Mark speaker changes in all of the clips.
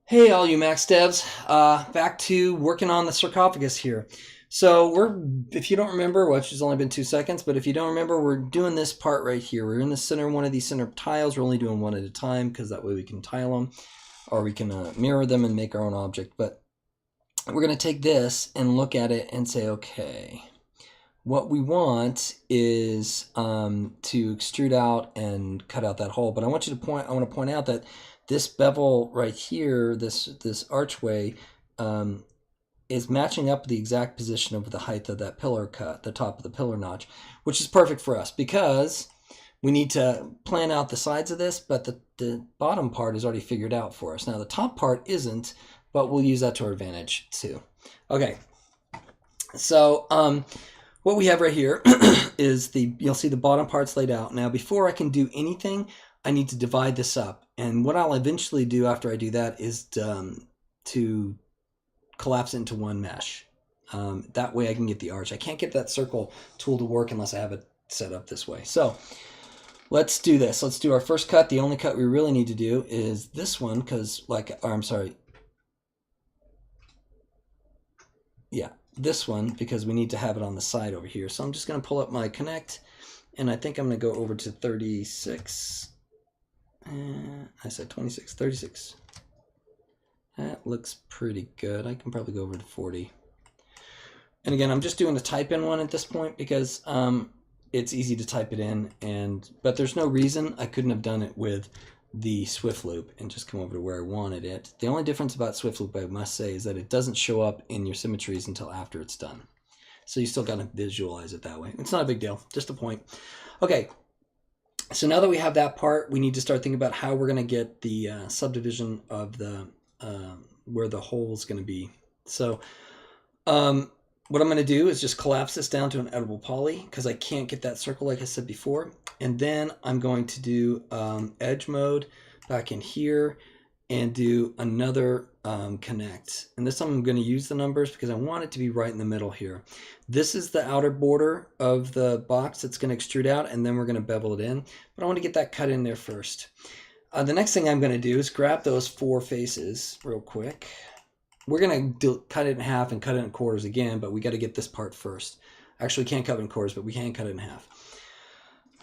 Speaker 1: Hey, all you Max devs, back to working on the sarcophagus here. So if you don't remember, which has only been 2 seconds, but if you don't remember, we're doing this part right here. We're in the center, one of these center tiles. We're only doing one at a time because that way we can tile them or we can mirror them and make our own object. But we're going to take this and look at it and say, okay, what we want is to extrude out and cut out that hole. But I want to point out that this bevel right here, this archway, is matching up the exact position of the height of that pillar cut, the top of the pillar notch, which is perfect for us because we need to plan out the sides of this, but the bottom part is already figured out for us. Now the top part isn't, but we'll use that to our advantage too. Okay, so what we have right here is you'll see the bottom part's laid out. Now before I can do anything, I need to divide this up. And what I'll eventually do after I do that is to collapse it into one mesh. That way I can get the arch. I can't get that circle tool to work unless I have it set up this way. So let's do this. Let's do our first cut. The only cut we really need to do is this one because this one because we need to have it on the side over here. So I'm just going to pull up my connect and I think I'm going to go over to 36. I said 26, 36. That looks pretty good. I can probably go over to 40. And again, I'm just doing a type in one at this point because it's easy to type it in, but there's no reason I couldn't have done it with the Swift Loop and just come over to where I wanted it. The only difference about Swift Loop, I must say, is that it doesn't show up in your symmetries until after it's done. So you still got to visualize it that way. It's not a big deal, just a point. Okay, so now that we have that part, we need to start thinking about how we're going to get the subdivision of the where the hole is going to be. So what I'm going to do is just collapse this down to an editable poly because I can't get that circle like I said before. And then I'm going to do edge mode back in here and do another connect. And this time I'm going to use the numbers because I want it to be right in the middle here. This is the outer border of the box that's going to extrude out, and then we're going to bevel it in. But I want to get that cut in there first. The next thing I'm going to do is grab those four faces real quick. We're going to cut it in half and cut it in quarters again, but we got to get this part first. Actually, we can't cut it in quarters, but we can cut it in half.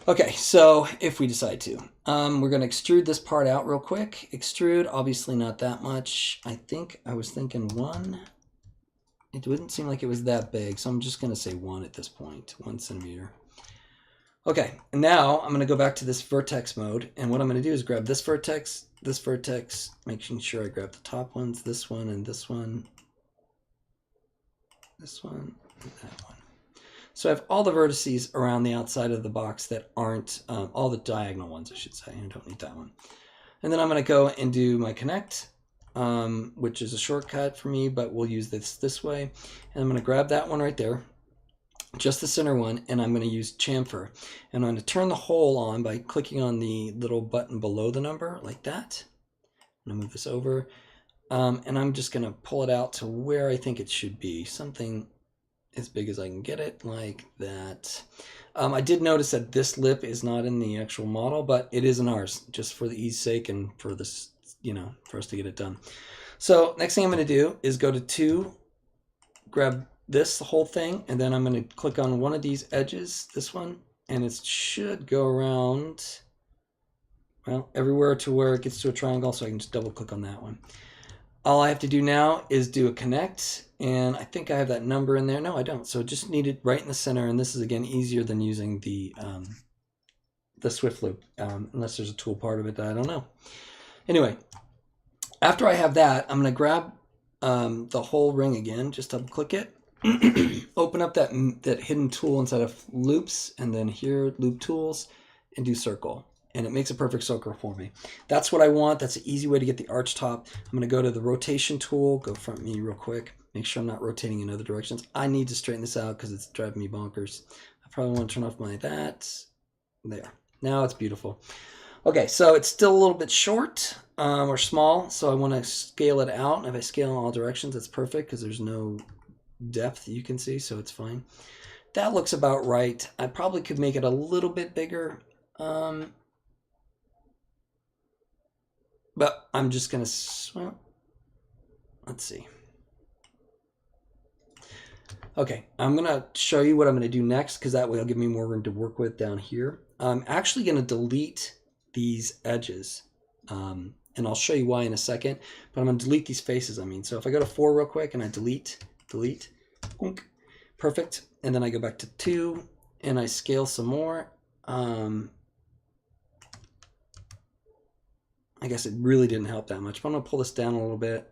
Speaker 1: Okay, so if we decide to, we're going to extrude this part out real quick. Extrude, obviously not that much. I think I was thinking 1. It wouldn't seem like it was that big, so I'm just going to say 1 at this point, 1 centimeter. Okay, and now I'm going to go back to this vertex mode, and what I'm going to do is grab this vertex, making sure I grab the top ones, this one, and this one, this one, and that one. So I have all the vertices around the outside of the box that aren't, all the diagonal ones, I should say. I don't need that one. And then I'm going to go and do my connect, which is a shortcut for me, but we'll use this way. And I'm going to grab that one right there, just the center one, and I'm going to use chamfer. And I'm going to turn the hole on by clicking on the little button below the number, like that. I'm going to move this over, and I'm just going to pull it out to where I think it should be, something as big as I can get it, like that. I did notice that this lip is not in the actual model, but it is in ours, just for the ease sake and for this, for us to get it done. So next thing I'm going to do is go to 2, grab this whole thing, and then I'm going to click on one of these edges, this one, and it should go around, well, everywhere to where it gets to a triangle, so I can just double click on that one. All I have to do now is do a connect, and I think I have that number in there. No, I don't. So just need it right in the center, and this is, again, easier than using the Swift Loop, unless there's a tool part of it that I don't know. Anyway, after I have that, I'm going to grab the whole ring again, just double click it, open up that hidden tool inside of loops, and then here, loop tools, and do circle. And it makes a perfect circle for me. That's what I want. That's an easy way to get the arch top. I'm going to go to the rotation tool, go front me real quick, make sure I'm not rotating in other directions. I need to straighten this out because it's driving me bonkers. I probably want to turn off my that. There. Now it's beautiful. Okay, so it's still a little bit short or small, so I want to scale it out. And if I scale in all directions, it's perfect because there's no depth you can see, so it's fine. That looks about right. I probably could make it a little bit bigger. But I'm just going to, well, let's see. Okay, I'm going to show you what I'm going to do next, because that way it'll give me more room to work with down here. I'm actually going to delete these edges, and I'll show you why in a second, but I'm going to delete these faces, So if I go to 4 real quick and I delete, perfect, and then I go back to 2 and I scale some more. I guess it really didn't help that much, but I'm going to pull this down a little bit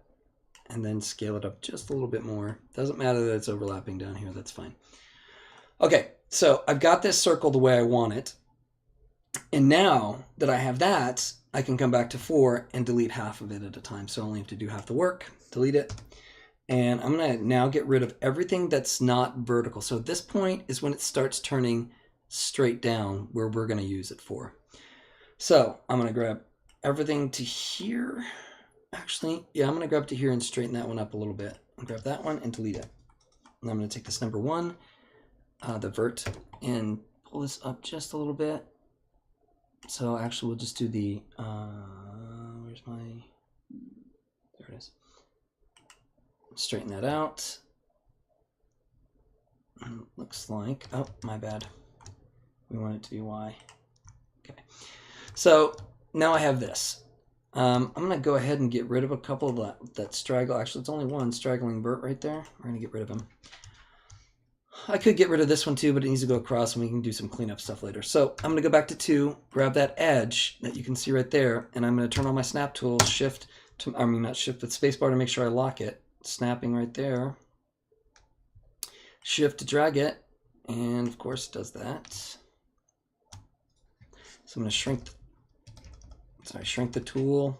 Speaker 1: and then scale it up just a little bit more. Doesn't matter that it's overlapping down here, that's fine. Okay, so I've got this circle the way I want it. And now that I have that, I can come back to 4 and delete half of it at a time. So I only have to do half the work, delete it. And I'm gonna now get rid of everything that's not vertical. So at this point is when it starts turning straight down, where we're gonna use it for. So I'm gonna grab everything to here. Actually, yeah, I'm going to grab to here and straighten that one up a little bit. I'll grab that one and delete it. And I'm going to take this number 1, the vert, and pull this up just a little bit. So actually, we'll just do the, where's my, there it is. Straighten that out. And looks like, oh, my bad. We want it to be Y. Okay. So now I have this. I'm going to go ahead and get rid of a couple of that straggle. Actually, it's only one straggling vert right there. We're going to get rid of him. I could get rid of this one too, but it needs to go across and we can do some cleanup stuff later. So I'm going to go back to 2, grab that edge that you can see right there, and I'm going to turn on my snap tool, shift to, I mean not shift, but spacebar to make sure I lock it. Snapping right there. Shift to drag it, and of course it does that. So I'm going to shrink the tool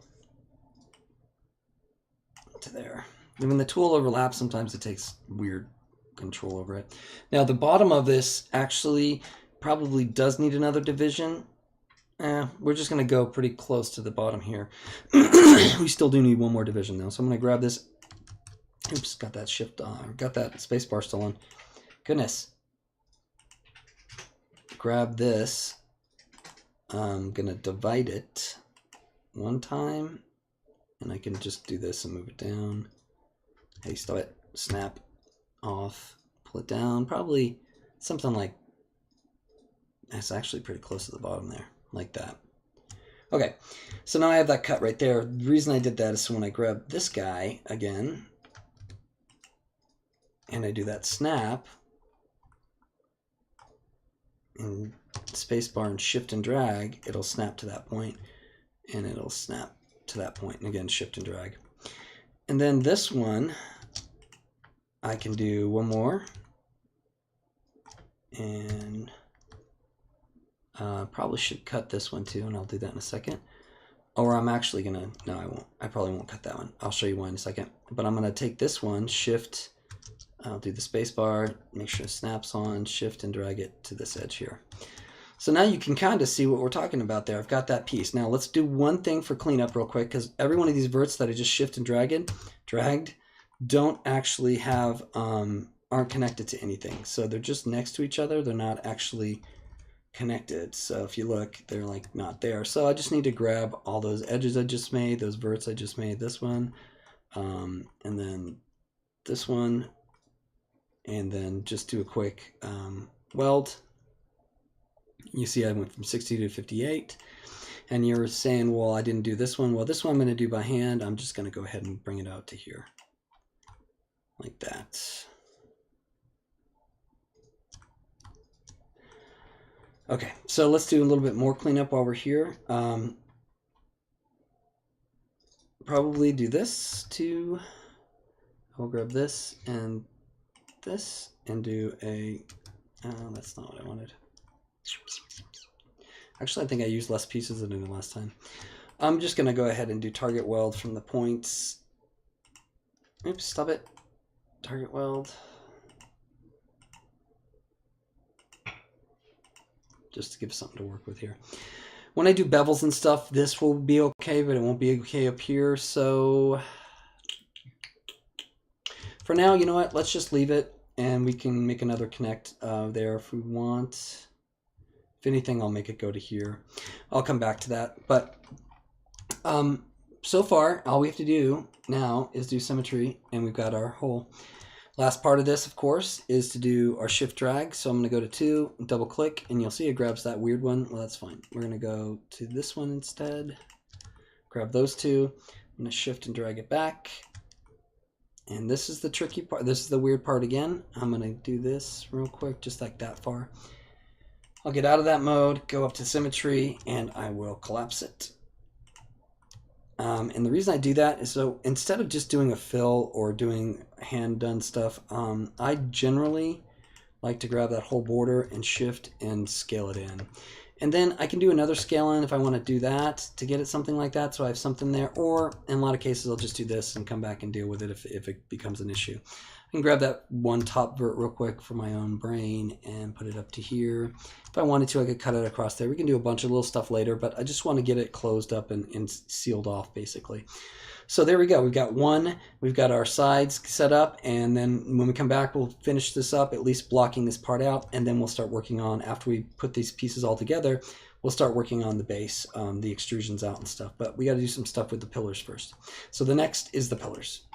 Speaker 1: to there. And when the tool overlaps, sometimes it takes weird control over it. Now the bottom of this actually probably does need another division. We're just going to go pretty close to the bottom here. We still do need one more division though. So I'm going to grab this. Oops, got that shift on, got that space bar still on. Goodness. Grab this. I'm going to divide it 1 time, and I can just do this and move it down. Hey, stop it. Snap off, pull it down. Probably something like, that's actually pretty close to the bottom there, like that. Okay, so now I have that cut right there. The reason I did that is so when I grab this guy again, and I do that snap, and spacebar and shift and drag, it'll snap to that point, and it'll snap to that point, and again shift and drag. And then this one I can do one more, and probably should cut this one too, and I'll do that in a second. Or I'm actually gonna, no I won't, I probably won't cut that one. I'll show you why in a second. But I'm gonna take this one, shift, I'll do the space bar, make sure it snaps on, shift and drag it to this edge here. So now you can kind of see what we're talking about there. I've got that piece. Now let's do one thing for cleanup real quick, because every one of these verts that I just shift and dragged don't actually have, aren't connected to anything. So they're just next to each other. They're not actually connected. So if you look, they're like not there. So I just need to grab all those edges I just made, those verts I just made, this one, and then this one, and then just do a quick weld. You see I went from 60 to 58, and you're saying, well, I didn't do this one. Well, this one I'm going to do by hand. I'm just going to go ahead and bring it out to here like that. Okay, so let's do a little bit more cleanup while we're here. Probably do this too. I'll grab this and do a, oh, that's not what I wanted. Actually, I think I used less pieces than I did last time. I'm just going to go ahead and do target weld from the points. Oops, stop it. Target weld. Just to give something to work with here. When I do bevels and stuff, this will be okay, but it won't be okay up here. So for now, you know what? Let's just leave it, and we can make another connect there if we want. If anything, I'll make it go to here. I'll come back to that. But so far, all we have to do now is do symmetry, and we've got our hole. Last part of this, of course, is to do our shift drag. So I'm going to go to 2, double click, and you'll see it grabs that weird one. Well, that's fine. We're going to go to this one instead. Grab those two. I'm going to shift and drag it back. And this is the tricky part. This is the weird part again. I'm going to do this real quick, just like that far. I'll get out of that mode, go up to symmetry, and I will collapse it. And the reason I do that is so instead of just doing a fill or doing hand done stuff, I generally like to grab that whole border and shift and scale it in. And then I can do another scale in if I want to do that to get it something like that, so I have something there. Or in a lot of cases, I'll just do this and come back and deal with it if it becomes an issue. I can grab that one top vert real quick for my own brain and put it up to here. If I wanted to, I could cut it across there. We can do a bunch of little stuff later, but I just want to get it closed up and sealed off, basically. So there we go. We've got one. We've got our sides set up, and then when we come back, we'll finish this up, at least blocking this part out, and then we'll start working on, after we put these pieces all together, we'll start working on the base, the extrusions out and stuff. But we got to do some stuff with the pillars first. So the next is the pillars.